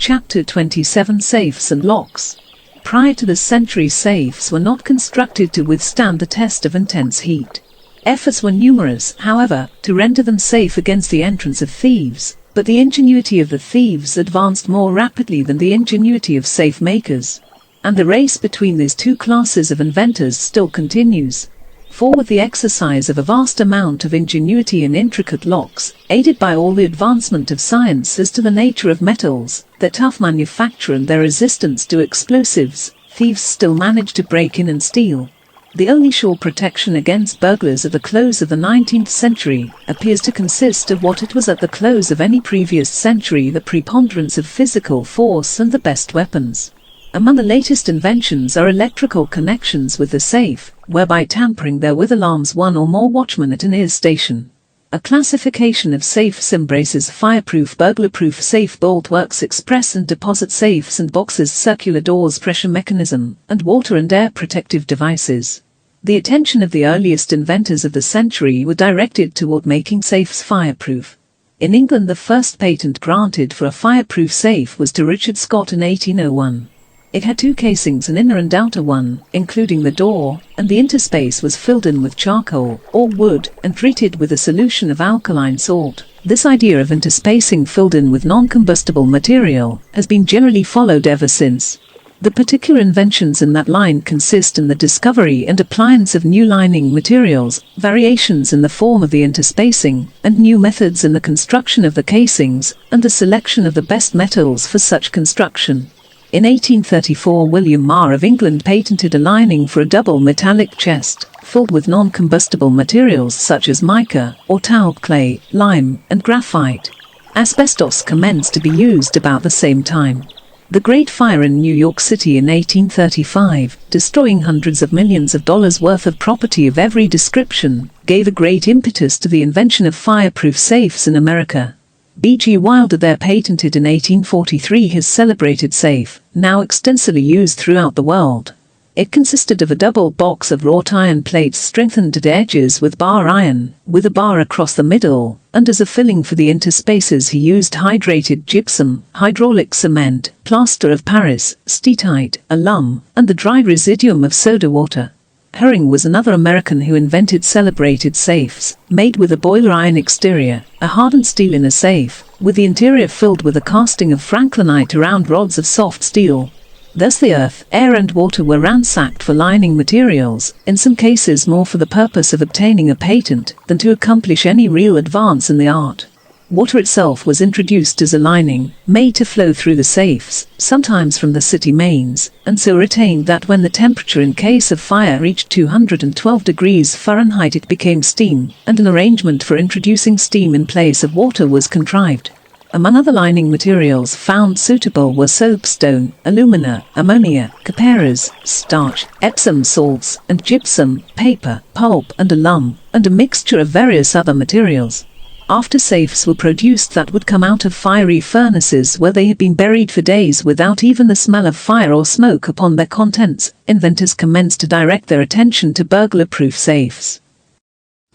Chapter 27 Safes and Locks. Prior to this century, safes were not constructed to withstand the test of intense heat. Efforts were numerous, however, to render them safe against the entrance of thieves, but the ingenuity of the thieves advanced more rapidly than the ingenuity of safe makers. And the race between these two classes of inventors still continues. For with the exercise of a vast amount of ingenuity and intricate locks, aided by all the advancement of science as to the nature of metals, their tough manufacture and their resistance to explosives, thieves still manage to break in and steal. The only sure protection against burglars at the close of the 19th century appears to consist of what it was at the close of any previous century: the preponderance of physical force and the best weapons. Among the latest inventions are electrical connections with the safe, whereby tampering therewith alarms one or more watchmen at an ear station. A classification of safes embraces fireproof, burglar-proof safe, bolt-works, express and deposit safes and boxes, circular doors, pressure mechanism, and water and air protective devices. The attention of the earliest inventors of the century were directed toward making safes fireproof. In England, the first patent granted for a fireproof safe was to Richard Scott in 1801. It had two casings, an inner and outer one, including the door, and the interspace was filled in with charcoal, or wood, and treated with a solution of alkaline salt. This idea of interspacing filled in with non-combustible material has been generally followed ever since. The particular inventions in that line consist in the discovery and appliance of new lining materials, variations in the form of the interspacing, and new methods in the construction of the casings, and the selection of the best metals for such construction. In 1834, William Marr of England patented a lining for a double metallic chest, filled with non-combustible materials such as mica, or towel clay, lime, and graphite. Asbestos commenced to be used about the same time. The Great Fire in New York City in 1835, destroying hundreds of millions of dollars worth of property of every description, gave a great impetus to the invention of fireproof safes in America. B.G. Wilder there patented in 1843 his celebrated safe, now extensively used throughout the world. It consisted of a double box of wrought iron plates strengthened at edges with bar iron, with a bar across the middle, and as a filling for the interspaces he used hydrated gypsum, hydraulic cement, plaster of Paris, steatite, alum, and the dry residuum of soda water. Herring was another American who invented celebrated safes, made with a boiler iron exterior, a hardened steel inner safe, with the interior filled with a casting of franklinite around rods of soft steel. Thus the earth, air and water were ransacked for lining materials, in some cases more for the purpose of obtaining a patent than to accomplish any real advance in the art. Water itself was introduced as a lining, made to flow through the safes, sometimes from the city mains, and so retained that when the temperature in case of fire reached 212 degrees Fahrenheit it became steam, and an arrangement for introducing steam in place of water was contrived. Among other lining materials found suitable were soapstone, alumina, ammonia, copperas, starch, Epsom salts, and gypsum, paper, pulp, and alum, and a mixture of various other materials. After safes were produced that would come out of fiery furnaces where they had been buried for days without even the smell of fire or smoke upon their contents, inventors commenced to direct their attention to burglar-proof safes.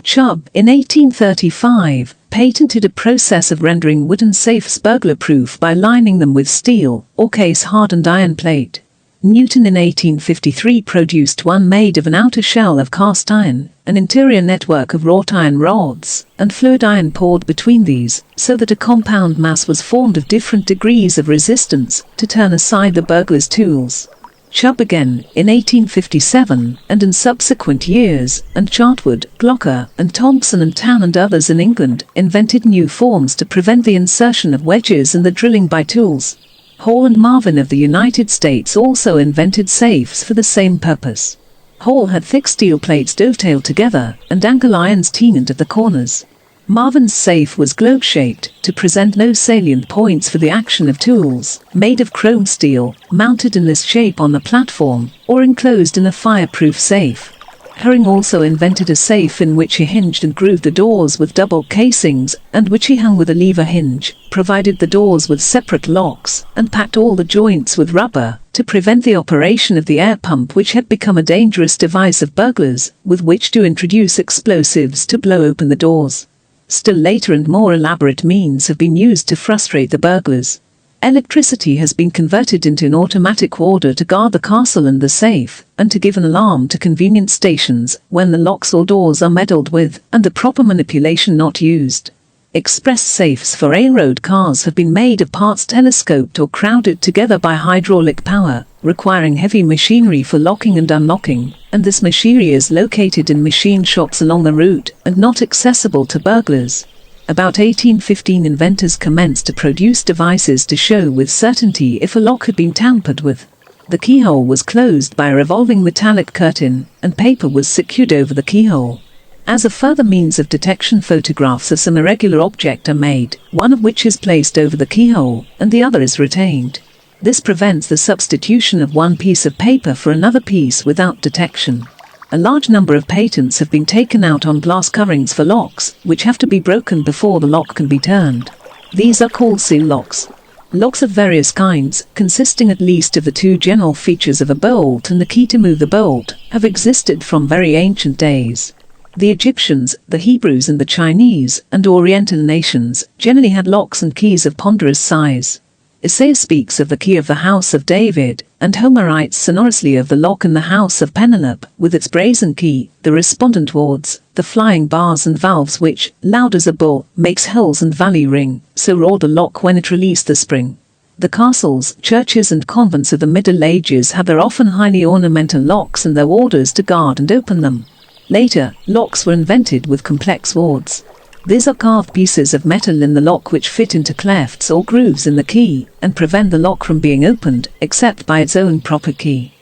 Chubb, in 1835, patented a process of rendering wooden safes burglar-proof by lining them with steel, or case-hardened iron plate. Newton in 1853 produced one made of an outer shell of cast iron, an interior network of wrought iron rods, and fluid iron poured between these, so that a compound mass was formed of different degrees of resistance, to turn aside the burglar's tools. Chubb again, in 1857, and in subsequent years, and Chartwood, Glocker, and Thompson and Tan and others in England, invented new forms to prevent the insertion of wedges and the drilling by tools. Hall and Marvin of the United States also invented safes for the same purpose. Hall had thick steel plates dovetailed together, and angle irons tenoned at the corners. Marvin's safe was globe-shaped, to present no salient points for the action of tools, made of chrome steel, mounted in this shape on the platform, or enclosed in a fireproof safe. Herring also invented a safe in which he hinged and grooved the doors with double casings, and which he hung with a lever hinge, provided the doors with separate locks, and packed all the joints with rubber, to prevent the operation of the air pump, which had become a dangerous device of burglars, with which to introduce explosives to blow open the doors. Still later and more elaborate means have been used to frustrate the burglars. Electricity has been converted into an automatic warder to guard the castle and the safe, and to give an alarm to convenience stations when the locks or doors are meddled with and the proper manipulation not used. Express safes for railroad cars have been made of parts telescoped or crowded together by hydraulic power, requiring heavy machinery for locking and unlocking, and this machinery is located in machine shops along the route and not accessible to burglars. About 1815 inventors commenced to produce devices to show with certainty if a lock had been tampered with. The keyhole was closed by a revolving metallic curtain, and paper was secured over the keyhole. As a further means of detection, photographs of some irregular object are made, one of which is placed over the keyhole, and the other is retained. This prevents the substitution of one piece of paper for another piece without detection. A large number of patents have been taken out on glass coverings for locks, which have to be broken before the lock can be turned. These are called seal locks. Locks of various kinds, consisting at least of the two general features of a bolt and the key to move the bolt, have existed from very ancient days. The Egyptians, the Hebrews and the Chinese and Oriental nations generally had locks and keys of ponderous size. Isaiah speaks of the key of the house of David, and Homer writes sonorously of the lock in the house of Penelope, with its brazen key, the respondent wards, the flying bars and valves which, loud as a bull, makes hills and valley ring, so roared the lock when it released the spring. The castles, churches and convents of the Middle Ages had their often highly ornamental locks and their warders to guard and open them. Later, locks were invented with complex wards. These are carved pieces of metal in the lock which fit into clefts or grooves in the key, and prevent the lock from being opened, except by its own proper key.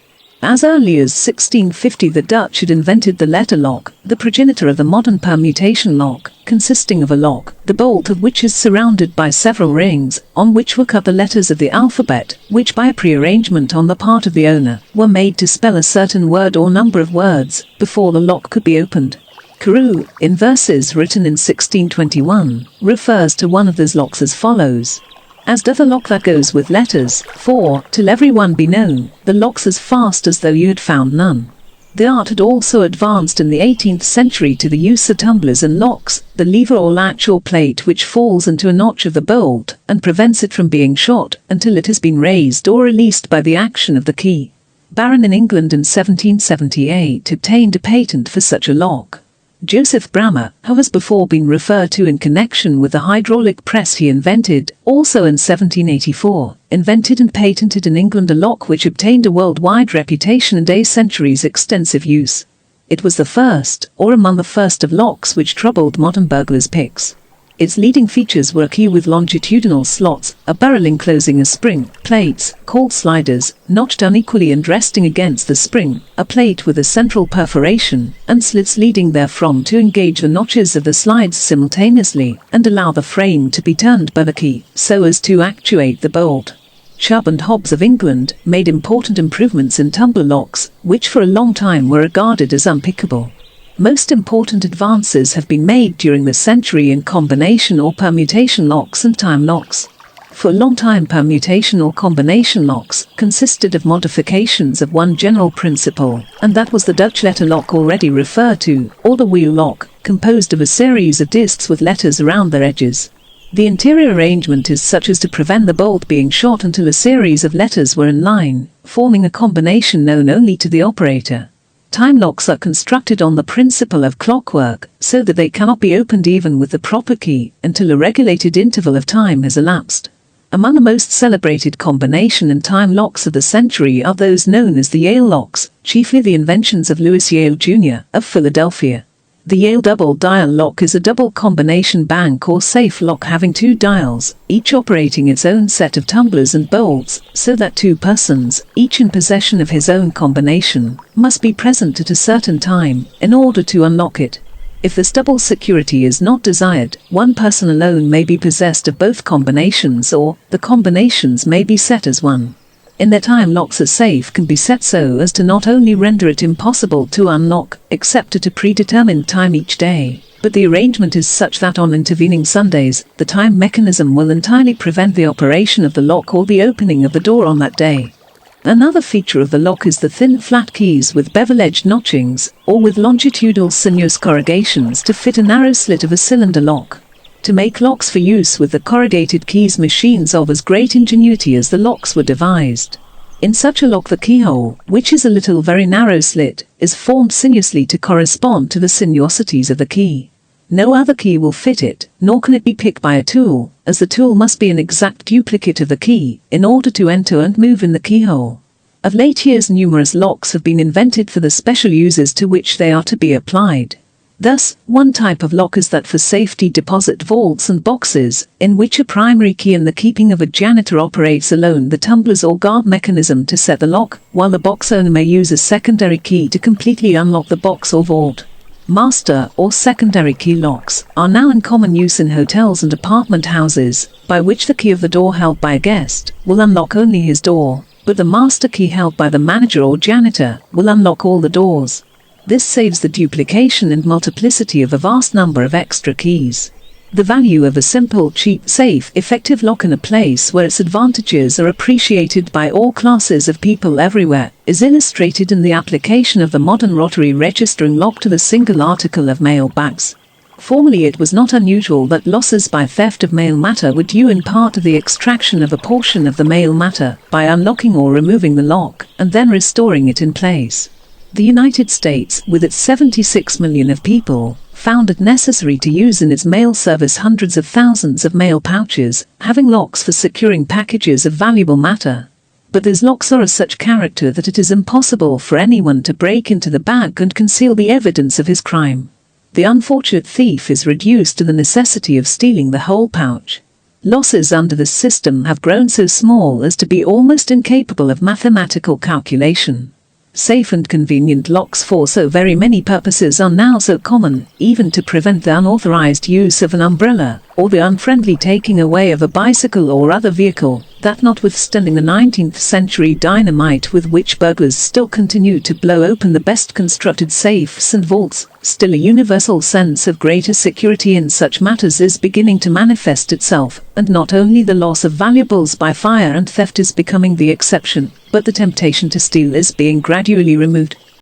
As early as 1650 the Dutch had invented the letter lock, the progenitor of the modern permutation lock, consisting of a lock, the bolt of which is surrounded by several rings, on which were cut the letters of the alphabet, which by a prearrangement on the part of the owner, were made to spell a certain word or number of words, before the lock could be opened. Carew, in verses written in 1621, refers to one of these locks as follows. As doth a lock that goes with letters, for, till every one be known, the lock's as fast as though you had found none. The art had also advanced in the 18th century to the use of tumblers and locks, the lever or latch or plate which falls into a notch of the bolt, and prevents it from being shot, until it has been raised or released by the action of the key. Barron in England in 1778 obtained a patent for such a lock. Joseph Bramah, who has before been referred to in connection with the hydraulic press he invented, also in 1784, invented and patented in England a lock which obtained a worldwide reputation and a century's extensive use. It was the first, or among the first of locks which troubled modern burglars' picks. Its leading features were a key with longitudinal slots, a barrel enclosing a spring, plates, called sliders, notched unequally and resting against the spring, a plate with a central perforation, and slits leading therefrom to engage the notches of the slides simultaneously, and allow the frame to be turned by the key, so as to actuate the bolt. Chubb and Hobbs of England made important improvements in tumbler locks, which for a long time were regarded as unpickable. Most important advances have been made during the century in combination or permutation locks and time locks. For a long time permutation or combination locks consisted of modifications of one general principle, and that was the Dutch letter lock already referred to, or the wheel lock, composed of a series of discs with letters around their edges. The interior arrangement is such as to prevent the bolt being shot until a series of letters were in line, forming a combination known only to the operator. Time locks are constructed on the principle of clockwork, so that they cannot be opened even with the proper key, until a regulated interval of time has elapsed. Among the most celebrated combination and time locks of the century are those known as the Yale locks, chiefly the inventions of Louis Yale Jr. of Philadelphia. The Yale double dial lock is a double combination bank or safe lock having two dials, each operating its own set of tumblers and bolts, so that two persons, each in possession of his own combination, must be present at a certain time, in order to unlock it. If this double security is not desired, one person alone may be possessed of both combinations, or the combinations may be set as one. In their time locks a safe can be set so as to not only render it impossible to unlock, except at a predetermined time each day, but the arrangement is such that on intervening Sundays, the time mechanism will entirely prevent the operation of the lock or the opening of the door on that day. Another feature of the lock is the thin flat keys with bevel-edged notchings, or with longitudinal sinuous corrugations to fit a narrow slit of a cylinder lock. to make locks for use with the corrugated keys, machines of as great ingenuity as the locks were devised. In such a lock the keyhole, which is a little very narrow slit, is formed sinuously to correspond to the sinuosities of the key. No other key will fit it, nor can it be picked by a tool, as the tool must be an exact duplicate of the key, in order to enter and move in the keyhole. Of late years numerous locks have been invented for the special uses to which they are to be applied. Thus, one type of lock is that for safety deposit vaults and boxes, in which a primary key in the keeping of a janitor operates alone the tumblers or guard mechanism to set the lock, while the box owner may use a secondary key to completely unlock the box or vault. Master or secondary key locks are now in common use in hotels and apartment houses, by which the key of the door held by a guest will unlock only his door, but the master key held by the manager or janitor will unlock all the doors. This saves the duplication and multiplicity of a vast number of extra keys. The value of a simple, cheap, safe, effective lock in a place where its advantages are appreciated by all classes of people everywhere is illustrated in the application of the modern rotary registering lock to the single article of mail bags. Formerly it was not unusual that losses by theft of mail matter were due in part to the extraction of a portion of the mail matter by unlocking or removing the lock and then restoring it in place. The United States, with its 76 million of people, found it necessary to use in its mail service hundreds of thousands of mail pouches, having locks for securing packages of valuable matter. But these locks are of such character that it is impossible for anyone to break into the bag and conceal the evidence of his crime. The unfortunate thief is reduced to the necessity of stealing the whole pouch. Losses under this system have grown so small as to be almost incapable of mathematical calculation. Safe and convenient locks for so very many purposes are now so common, even to prevent the unauthorized use of an umbrella, or the unfriendly taking away of a bicycle or other vehicle, that notwithstanding the 19th century dynamite with which burglars still continue to blow open the best constructed safes and vaults, still a universal sense of greater security in such matters is beginning to manifest itself, and not only the loss of valuables by fire and theft is becoming the exception, but the temptation to steal is being gradually removed.